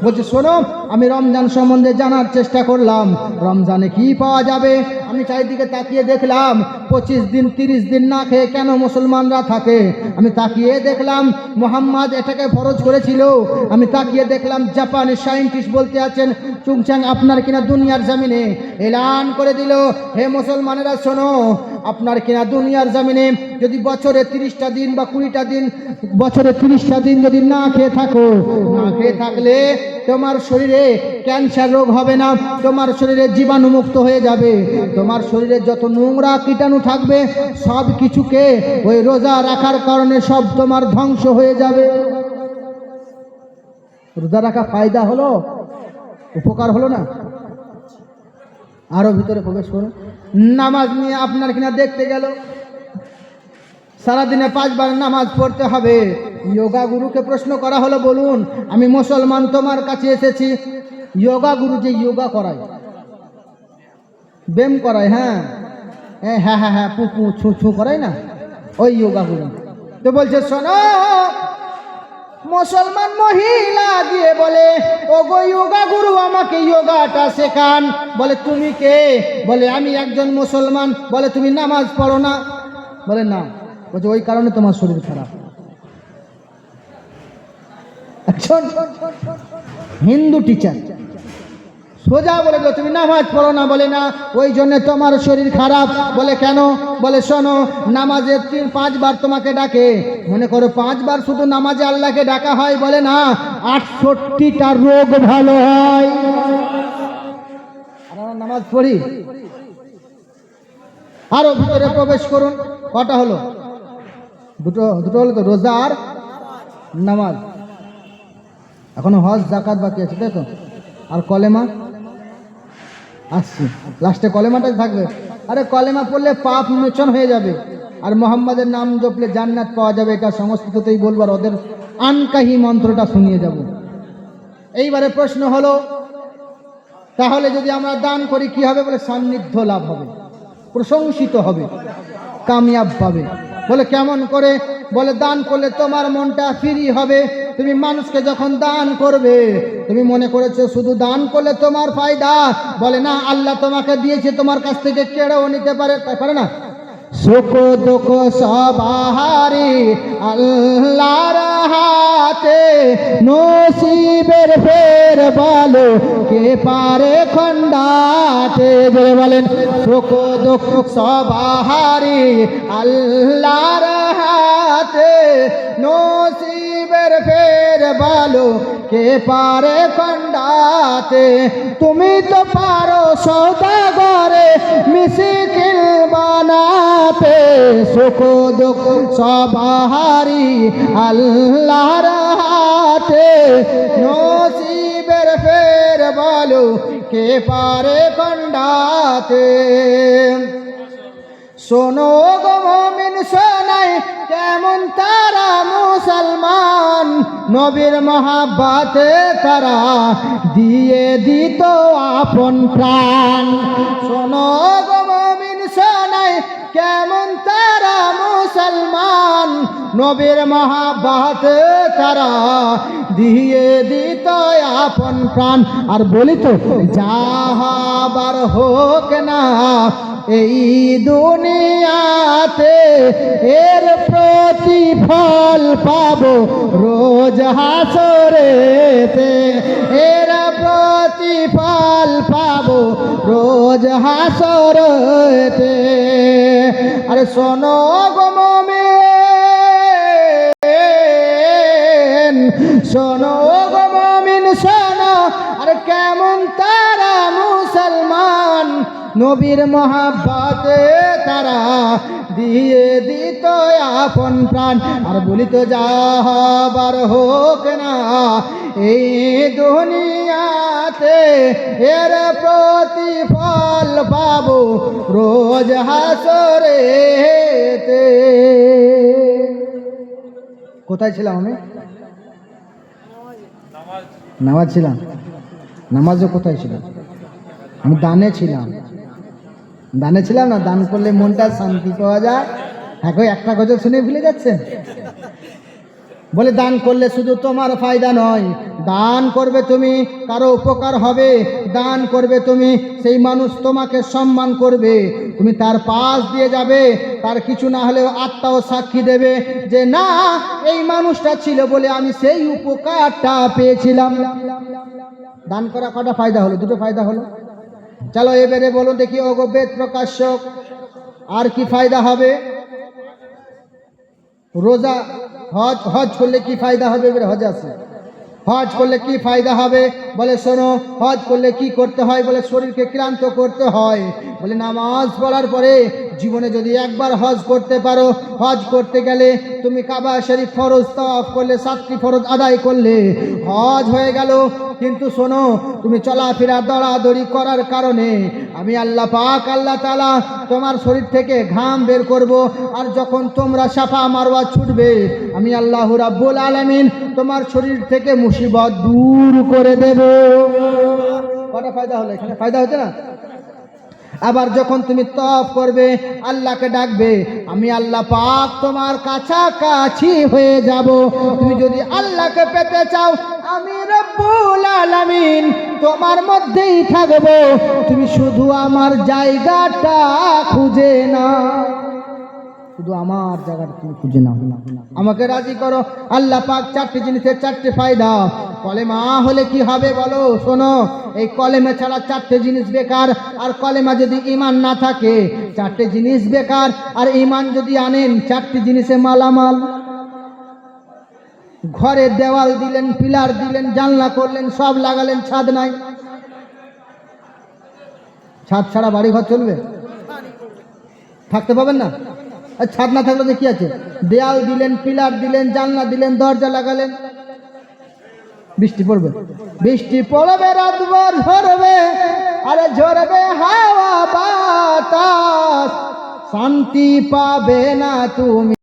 বলছে শোনো, আমি রমজান সম্বন্ধে জানার চেষ্টা করলাম, রমজানে কি পাওয়া যাবে। আমি চারিদিকে তাকিয়ে দেখলাম 25 দিন 30 দিন না খেয়ে কেন মুসলমানরা থাকে। আমি তাকিয়ে দেখলাম মোহাম্মদ এটাকে ফরজ করেছিল। আমি তাকিয়ে দেখলাম জাপানের সায়েন্টিস্ট বলতে আছেন চুংচাং আপনার কিনা দুনিয়ার জমিনে এলান করে দিল, হে মুসলমানেরা শোনো, আপনার কিনা দুনিয়ার জমিনে যদি বছরে 30টা দিন বা 20টা দিন, বছরে 30টা দিন যদি না খেয়ে থাকো, না খেয়ে থাকলে তোমার শরীরে ক্যান্সার রোগ হবে না, তোমার শরীরে জীবাণুমুক্ত হয়ে যাবে, তোমার শরীরে যত নোংরা কীটাণু থাকবে সব কিছুকে ওই রোজা রাখার কারণে সব তোমার ধ্বংস হয়ে যাবে। রোজা রাখা ফায়দা হলো, উপকার হলো না? আরো ভিতরে প্রবেশ করুন। নামাজ নিয়ে আপনার কিনা দেখতে গেল সারাদিনে 5 বার নামাজ পড়তে হবে। যোগা গুরুকে প্রশ্ন করা হলো, বলুন আমি মুসলমান তোমার কাছে এসেছি, যোগা গুরু যে যোগা করায়, ব্যায়াম করায়, হ্যাঁ হ্যাঁ হ্যাঁ হ্যাঁ পু পু ছু ছু করায় না, ওই যোগা গুরু। তো বলছে শোনো, মুসলমান মহিলা গিয়ে বলে ও গো যোগা গুরু আমাকে যোগাটা শেখান। বলে তুমি কে? বলে আমি একজন মুসলমান। বলে তুমি নামাজ পড়ো না? বলে না। বলছে ওই কারণে তোমার শরীর খারাপ। হিন্দু টিচার সোজা বলে দিল তুমি নামাজ পড়ো না। বলে না, ওই জন্য তোমার শরীর খারাপ। বলে কেন? বলে শোনো, নামাজে 5 বার তোমাকে ডাকে, মনে করো 5 বার শুধু নামাজে আল্লাহকে ডাকা হয়, বলে না 68টা রোগ ভালো হয়। আমরা নামাজ পড়ি। আরো ভিতরে প্রবেশ করুন। কটা হলো? দুটো হলো তো, রোজা আর নামাজ। এখনো হজ জাকাত বাকি আছে, তাই তো? আর কলেমা আসছে, লাস্টে কলেমাটা থাকবে। আরে কলেমা পড়লে পাপ মোচন হয়ে যাবে, আর মোহাম্মদের নাম জপলে জান্নাত পাওয়া যাবে, এটা সংস্কৃততেই বলবো, আর ওদের আনকাহি মন্ত্রটা শুনিয়ে যাব। এইবারে প্রশ্ন হলো, তাহলে যদি আমরা দান করি কি হবে? বলে সান্নিধ্য লাভ হবে, প্রশংসিত হবে, কামিয়াব পাবে। বলে কেমন করে? বলে দান করলে তোমার মনটা ফ্রি হবে। তুমি মানুষকে যখন দান করবে, তুমি মনে করেছো শুধু দান করলে তোমার ফায়দা। বলে না, আল্লাহ তোমাকে দিয়েছে, তোমার কাছ থেকে কেড়েও নিতে পারে, তাই পারে না? সুখ দুঃখ সবারই আল্লাহর হাতে, নসিবের ফের বলো কে পারে খণ্ডাতে। বলে বলেন সুখ দুঃখ সবারই আল্লাহর হাতে, নসিবের ফের বলো কে পারে খণ্ডাতে। তুমি তো পারো সওদাগরে মিসকিন বানাতে, সুখ দুঃখ সবারই আল্লাহর হাতে, নসিবের ফের বলো কে পারে খণ্ডাতে। শোনো গো মুমিন শোনাই কেমন তারা মুসলমান, নবীর মহাব্বতে তারা দিয়ে দিত আপন প্রাণ। শোনো গো মুমিন শোনাই কেমন তারা মুসলমান, নবীর মহাব্বতে তারা দিয়ে দিত আপন প্রাণ। আর বলি তো যাহাবার হোক না এই দুনিয়াতে, এর প্রতিফল পাবো রোজ হাসরেতে, এর প্রতিফল পাবো রোজ হাসরেতে। আরে শোনো গো মুমিন, শোনো গো মুমিন শোনো, আরে কেমন তারা মুসলমান, নবীর মহাব্বতে তারা দিয়ে দিত আপন প্রাণ। আর বলি তো যাহাবার হোক না এই দুনিয়াতে, এর প্রতিফল পাবো রোজ হাসরেতে। কোথায় ছিলাম আমি? নামাজ ছিলাম। নামাজও কোথায় ছিলাম? আমি দানে ছিলাম। দানে ছিলাম না? দান করলে মনটা শান্তি পাওয়া যায়। হ্যাঁ, একটা গজল শুনে ভুলে যাচ্ছেন? বলে দান করলে শুধু তোমার ফায়দা নয়, দান করবে তুমি কারো উপকার হবে, দান করবে তুমি সেই মানুষ তোমাকে সম্মান করবে, তুমি তার পাশ দিয়ে যাবে, তার কিছু না হলেও আত্মাও সাক্ষী দেবে যে না, এই মানুষটা ছিল বলে আমি সেই উপকারটা পেয়েছিলাম। দান করা কটা ফায়দা হলো? দুটো ফায়দা হলো। চলো এবারে বলো দেখি ওগো বেদ প্রকাশক, আর কি ফায়দা হবে? রোজা, হজ করলে কি ফায়দা হবে? এবারে হজ আছে, হজ করলে কি ফায়দা হবে? বলে শোনো, হজ করলে কি করতে হয়? বলে শরীরকে ক্লান্ত করতে হয়। বলে নামাজ পড়ার পরে জীবনে যদি একবার হজ করতে পারো, হজ করতে গেলে তুমি কাবা শরীফ ফরজ তাওয়াফ করলে, 7টি ফরজ আদায় করলে হজ হয়ে গেল। কিন্তু শোনো, তুমি চলাফেরা দৌড়াদৌড়ি করার কারণে আমি আল্লাহ পাক আল্লাহ তাআলা তোমার শরীর থেকে ঘাম বের করব, আর যখন তোমরা সাফা মারওয়া ছুটবে আমি আল্লাহ রাব্বুল আলামিন তোমার শরীর থেকে মুসিবত দূর করে দেব। কটা ফায়দা হলো? এখানে ফায়দা হচ্ছে না? আবার যখন তুমি তওয়াফ করবে, আল্লাহকে ডাকবে, আমি আল্লাহ পাক তোমার কাছাকাছি হয়ে যাব। তুমি যদি আল্লাহকে পেতে চাও, আমি রব্বুল আলামিন তোমার মধ্যেই থাকবো, তুমি শুধু আমার জায়গাটা খুঁজে নাও, শুধু আমার জায়গাটা তুমি খুঁজে নাও, আমাকে রাজি করো। আল্লাহ পাক 4টি জিনিসের 4টি ফায়দা। কলেমা হলে কি হবে বলো? শোনো, এই কলেমা ছাড়া 4টে জিনিস বেকার, আর কলেমা যদি ঈমান না থাকে 4টে জিনিস বেকার, আর ঈমান যদি আনেন 4টি জিনিসে মালামাল। ঘরে দেওয়াল দিলেন, পিলার দিলেন, জানলা করলেন, সব লাগালেন, ছাদ নাই। ছাদ ছাড়া বাড়ি ঘর চলবে? থাকতে পাবেন না। আর ছাদ না থাকলে কি আছে? দেয়াল দিলেন, পিলার দিলেন, জানলা দিলেন, দরজা লাগালেন, বৃষ্টি পড়বে? বৃষ্টি পড়বে, রাতভর ঝরবে, আরে ঝরবে হাওয়া বাতাস, শান্তি পাবে না তুমি।